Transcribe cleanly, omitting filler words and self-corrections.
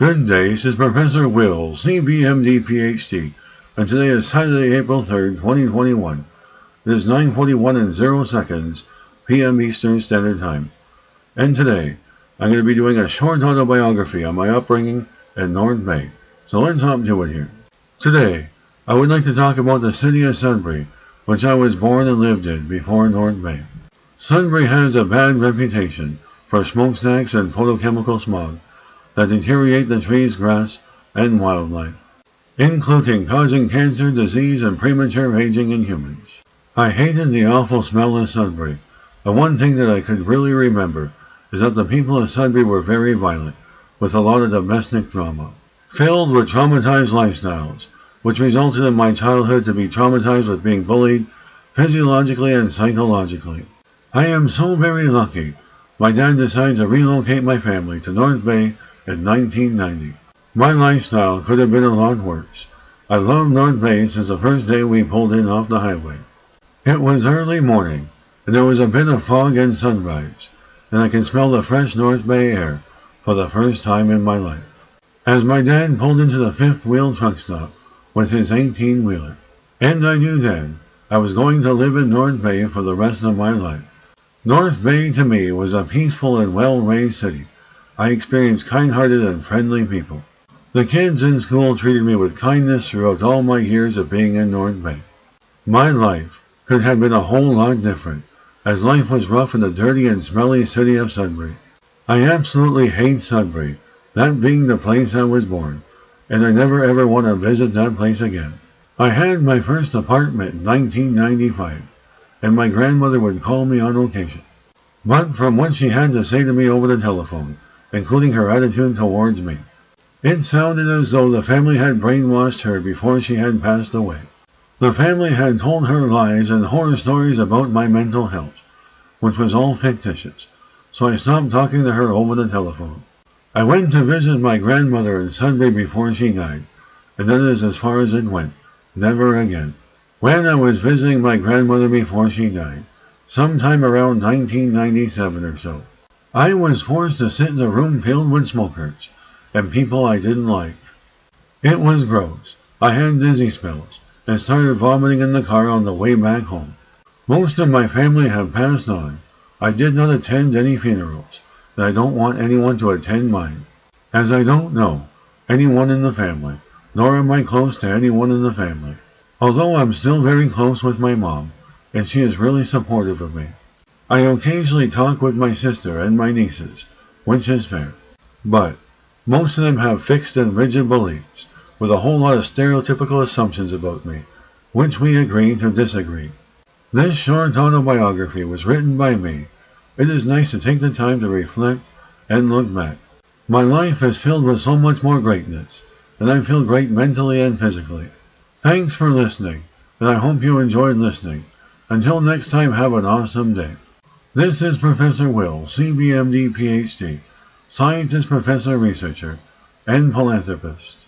Good day, this is Professor Will, CBMD PhD, and today is Saturday, April 3rd, 2021. It is 9:41 and 0 seconds p.m. Eastern Standard Time. And today, I'm going to be doing a short autobiography on my upbringing in North Bay. So let's hop to it here. Today, I would like to talk about the city of Sudbury, which I was born and lived in before North Bay. Sudbury has a bad reputation for smokestacks and photochemical smog that deteriorate the trees, grass, and wildlife, including causing cancer, disease, and premature aging in humans. I hated the awful smell of Sudbury. The one thing that I could really remember is that the people of Sudbury were very violent, with a lot of domestic drama, filled with traumatized lifestyles, which resulted in my childhood to be traumatized with being bullied physiologically and psychologically. I am so very lucky. My dad decided to relocate my family to North Bay in 1990. My lifestyle could have been a lot worse. I loved North Bay since the first day we pulled in off the highway. It was early morning, and there was a bit of fog and sunrise, and I could smell the fresh North Bay air for the first time in my life, as my dad pulled into the fifth wheel truck stop with his 18-wheeler. And I knew then I was going to live in North Bay for the rest of my life. North Bay to me was a peaceful and well-raised city. I experienced kind-hearted and friendly people. The kids in school treated me with kindness throughout all my years of being in North Bay. My life could have been a whole lot different, as life was rough in the dirty and smelly city of Sudbury. I absolutely hate Sudbury, that being the place I was born, and I never ever want to visit that place again. I had my first apartment in 1995, and my grandmother would call me on occasion. But from what she had to say to me over the telephone, including her attitude towards me, it sounded as though the family had brainwashed her before she had passed away. The family had told her lies and horror stories about my mental health, which was all fictitious, so I stopped talking to her over the telephone. I went to visit my grandmother in Sudbury before she died, and that is as far as it went. Never again. When I was visiting my grandmother before she died, sometime around 1997 or so, I was forced to sit in a room filled with smokers and people I didn't like. It was gross. I had dizzy spells and started vomiting in the car on the way back home. Most of my family have passed on. I did not attend any funerals, and I don't want anyone to attend mine, as I don't know anyone in the family, nor am I close to anyone in the family. Although I'm still very close with my mom, and she is really supportive of me. I occasionally talk with my sister and my nieces, which is fair. But most of them have fixed and rigid beliefs, with a whole lot of stereotypical assumptions about me, which we agree to disagree. This short autobiography was written by me. It is nice to take the time to reflect and look back. My life is filled with so much more greatness, and I feel great mentally and physically. Thanks for listening, and I hope you enjoyed listening. Until next time, have an awesome day. This is Professor Will, CBMD PhD, scientist, professor, researcher, and philanthropist.